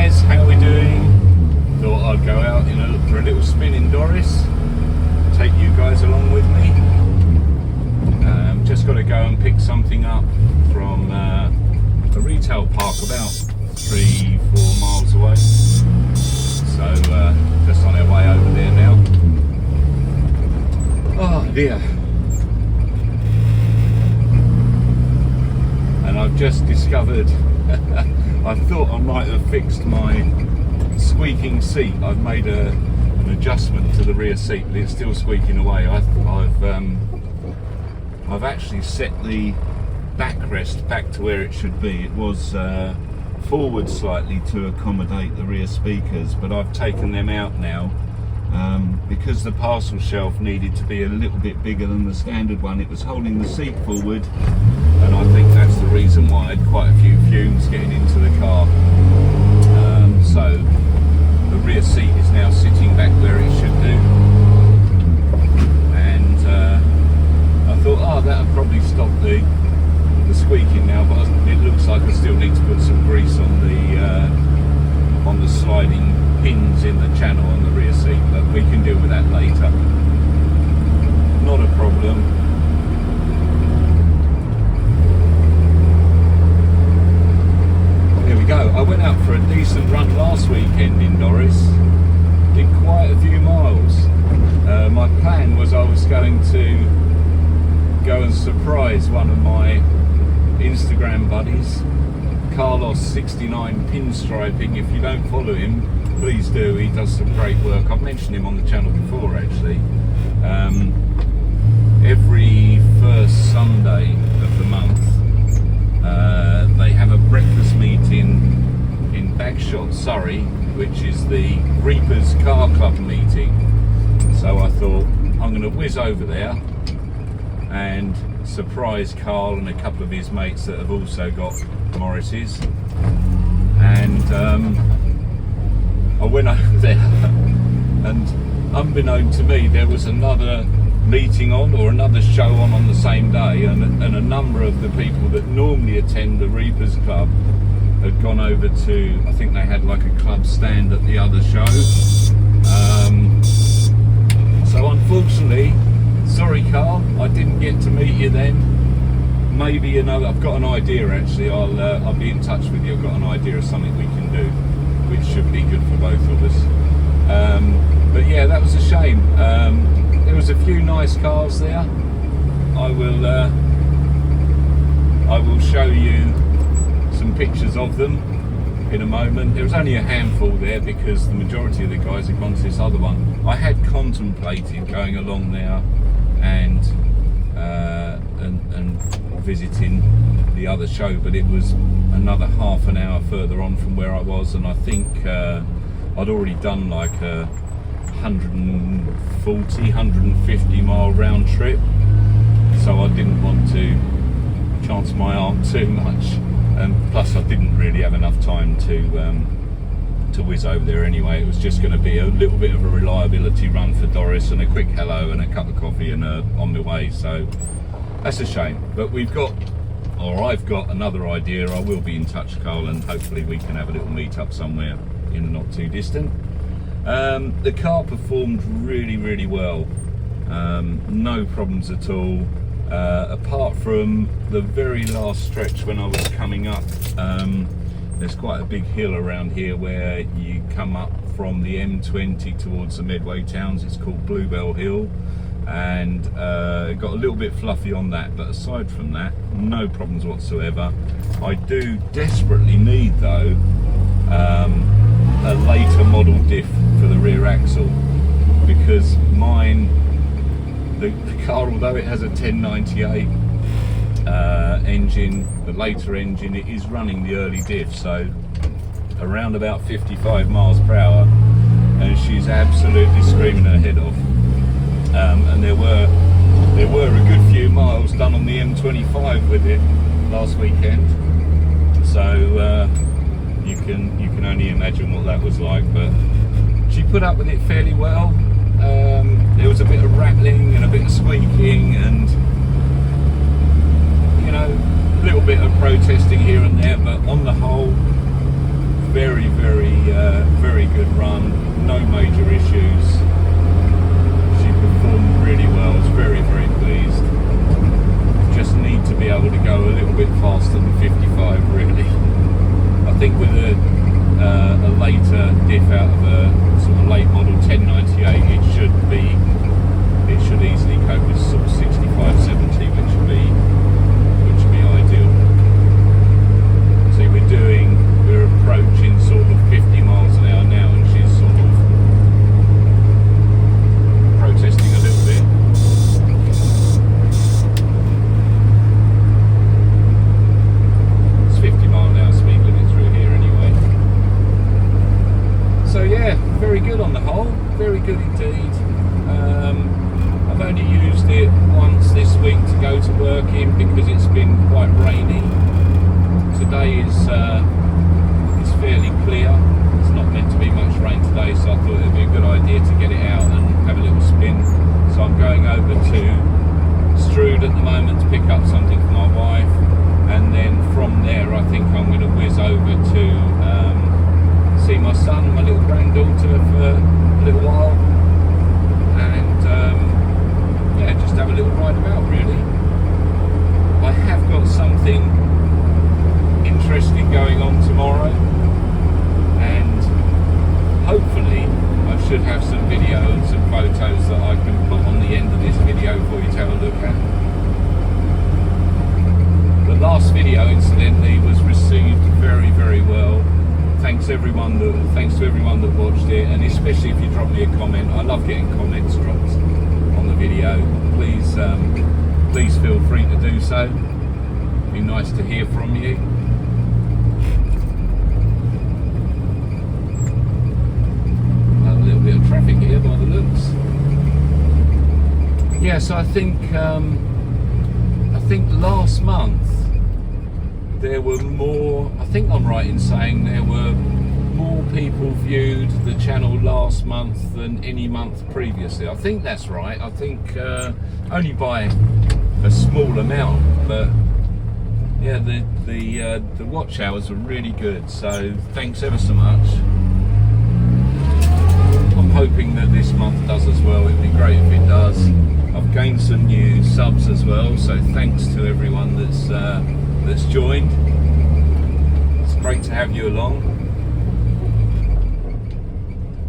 guys, how are we doing? Thought I'd go out for a little spin in Doris, take you guys along with me. Just got to go and pick something up from a retail park about 3-4 miles away, so just on our way over there now. Oh dear. And I've just discovered I thought I might have fixed my squeaking seat. I've made an adjustment to the rear seat, but it's still squeaking away. I've actually set the backrest back to where it should be. It was forward slightly to accommodate the rear speakers, but I've taken them out now because the parcel shelf needed to be a little bit bigger than the standard one. It was holding the seat forward, and I think that's the reason why I had quite a few fumes getting into the car. So the rear seat is now sitting back where it should do, and I thought, oh, that'll probably stop the squeaking now, but it looks like I still need to put some grease on the sliding pins in the channel on the rear seat, but we can deal with that later. Not a problem. Here we go. I went out for a decent run last weekend in Doris. Did quite a few miles. My plan was I was going to go and surprise one of my Instagram buddies, Carlos69 Pinstriping. If you don't follow him, please do. He does some great work. I've mentioned him on the channel before, actually. Every first Sunday of the month, they have a breakfast meeting in Bagshot, Surrey, which is the Reapers Car Club meeting. So I thought I'm going to whiz over there and surprise Carl and a couple of his mates that have also got Morris's. And I went over there, and unbeknown to me, there was another meeting on, or another show on the same day, and a number of the people that normally attend the Reapers Club had gone over to, I think they had like a club stand at the other show. So unfortunately, sorry Carl, I didn't get to meet you then. Maybe I've got an idea actually. I'll be in touch with you. I've got an idea of something we can do, which should be good for both of us. But yeah, that was a shame. There was a few nice cars there. I will show you some pictures of them in a moment. There was only a handful there because the majority of the guys had gone to this other one. I had contemplated going along there and visiting the other show, but it was another half an hour further on from where I was, and I think I'd already done like a 150 mile round trip, so I didn't want to chance my arm too much, and plus I didn't really have enough time to whiz over there anyway. It was just going to be a little bit of a reliability run for Doris and a quick hello and a cup of coffee and on my way. So that's a shame, but I've got another idea. I will be in touch, Carl, and hopefully we can have a little meet up somewhere in the not too distant. The car performed really, really well. No problems at all, apart from the very last stretch when I was coming up. There's quite a big hill around here where you come up from the M20 towards the Medway towns. It's called Bluebell Hill, and it got a little bit fluffy on that, but aside from that, no problems whatsoever. I do desperately need though a later model diff for the rear axle, because mine, the car, although it has a 1098 engine, the later engine, it is running the early diff, so around about 55 miles per hour, and she's absolutely screaming her head off. And there were a good few miles done on the M25 with it last weekend, so you can only imagine what that was like. But she put up with it fairly well. There was a bit of rattling and a bit of squeaking, and a little bit of protesting here and there, but on the whole, very, very good run, no major issues. She performed really well. I was very, very pleased. Just need to be able to go a little bit faster than 55, really. I think with a later diff out of a sort of late model 1098, it should easily cope with sort of 65, 70, which would be ideal. See, we're approaching sort of 50 miles an hour now, and she's sort of protesting a little bit. It's 50 mile an hour speed limit through here anyway. So yeah, very good on the whole, very good indeed. I've only used it once this week to go to work in because it's been quite rainy. Today is fairly clear. It's not meant to be much rain today, so I thought it would be a good idea to get it out and have a little spin. So I'm going over to Strood at the moment to pick up something for my wife, and then from there I think I'm going to whiz over to see my son and my little granddaughter for a little while, and yeah, just have a little ride about really. I have got something interesting going on tomorrow, and hopefully I should have some video and some photos that I can put on the end of this video for you to have a look at. The last video, incidentally, was received very, very well. Thanks to everyone that watched it, and especially if you drop me a comment. I love getting comments dropped on the video. Please feel free to do so. It'd be nice to hear from you. A little bit of traffic here by the looks. Yeah, so I think last month there were more, I think I'm right in saying there were more people viewed the channel last month than any month previously. I think that's right. I think only by a small amount, but yeah, the watch hours are really good, so thanks ever so much. I'm hoping that this month does as well. It'd be great if it does. I've gained some new subs as well, so thanks to everyone that's joined. It's great to have you along.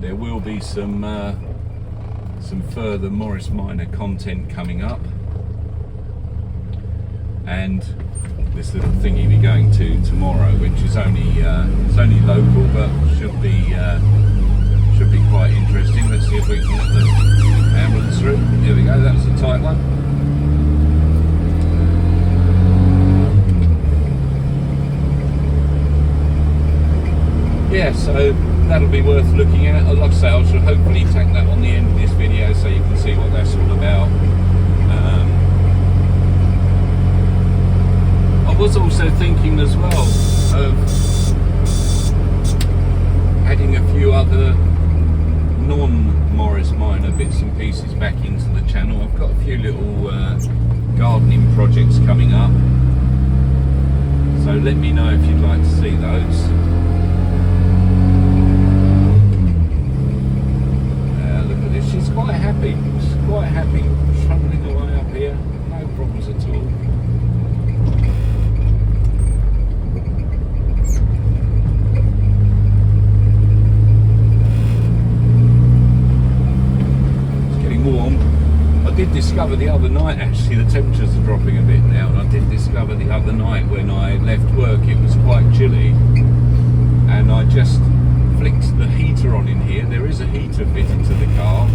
There will be some further Morris Minor content coming up, and this little thingy we're going to tomorrow, which is only local, but should be quite interesting. Let's see if we can get the ambulance through. Here we go. That was a tight one. Yeah, so that'll be worth looking at. Like I say, I shall hopefully tack that on the end of this video so you can see what that's all about. I was also thinking as well of adding a few other non-Morris Minor bits and pieces back into the channel. I've got a few little gardening projects coming up, so let me know if you'd like to see those. She's quite happy. She's quite happy trundling away up here. No problems at all. It's getting warm. I did discover the other night, actually, the temperatures are dropping a bit now, and I did discover the other night when I left work it was quite chilly, and I just flicked the heater on in here. There is a heater fitted to the car,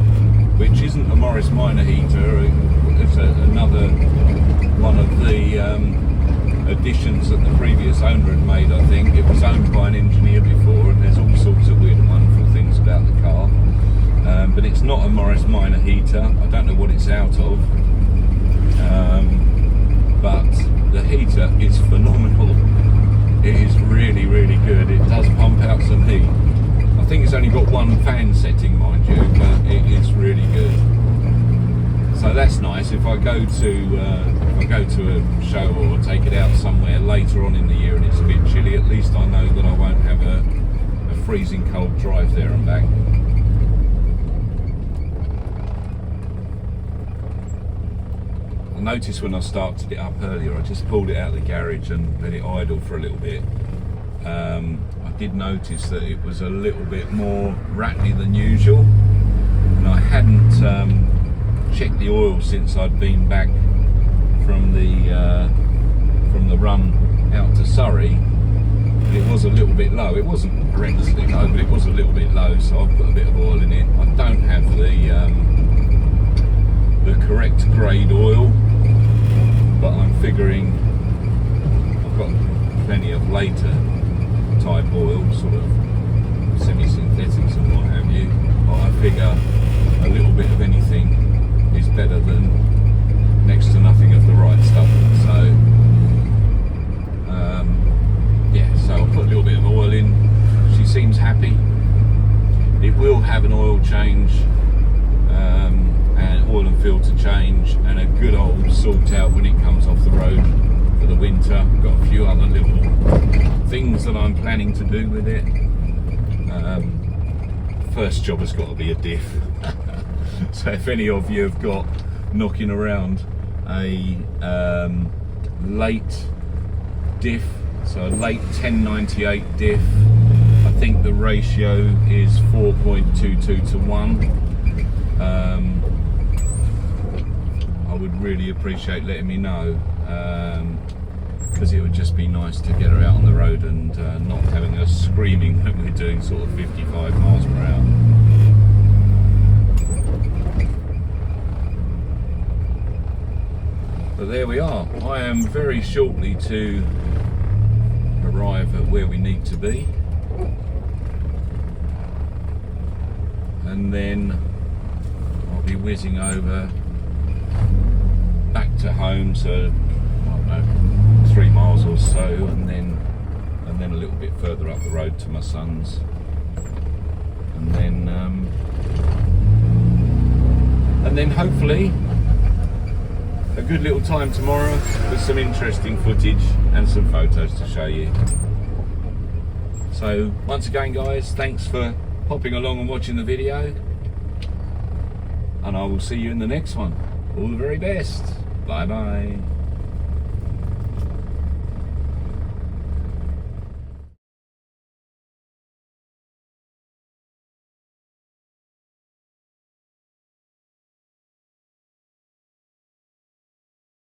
which isn't a Morris Minor heater. It's another one of the additions that the previous owner had made, I think. It was owned by an engineer before, and there's all sorts of weird and wonderful things about the car. But it's not a Morris Minor heater. I don't know what it's out of. But the heater is phenomenal. It is really, really good. It does pump out some heat. I think it's only got one fan setting, mind you, but it is really good. So that's nice. If I go to a show or take it out somewhere later on in the year and it's a bit chilly, at least I know that I won't have a freezing cold drive there and back. I noticed when I started it up earlier, I just pulled it out of the garage and let it idle for a little bit. I did notice that it was a little bit more rattly than usual, and I hadn't checked the oil since I'd been back from the run out to Surrey. It was a little bit low. It wasn't horrendously low, but it was a little bit low, so I've put a bit of oil in it. I don't have the correct grade oil, but I'm figuring I've got plenty of later type oil, sort of semi-synthetics and what have you. But I figure a little bit of anything is better than next to nothing of the right stuff. So yeah, so I'll put a little bit of oil in. She seems happy. It will have an oil change, and oil and filter change, and a good old sort out when it comes off the road for the winter. I've got a few other little things that I'm planning to do with it. First job has got to be a diff. So if any of you have got knocking around a late diff, so a late 1098 diff, I think the ratio is 4.22 to 1. I would really appreciate letting me know, because it would just be nice to get her out on the road and not having her screaming when we're doing sort of 55 miles per hour. But there we are. I am very shortly to arrive at where we need to be, and then I'll be whizzing over back to home, so I don't know, 3 miles or so, and then a little bit further up the road to my son's, and then hopefully a good little time tomorrow with some interesting footage and some photos to show you. So once again guys, thanks for popping along and watching the video, and I will see you in the next one. All the very best. Bye bye.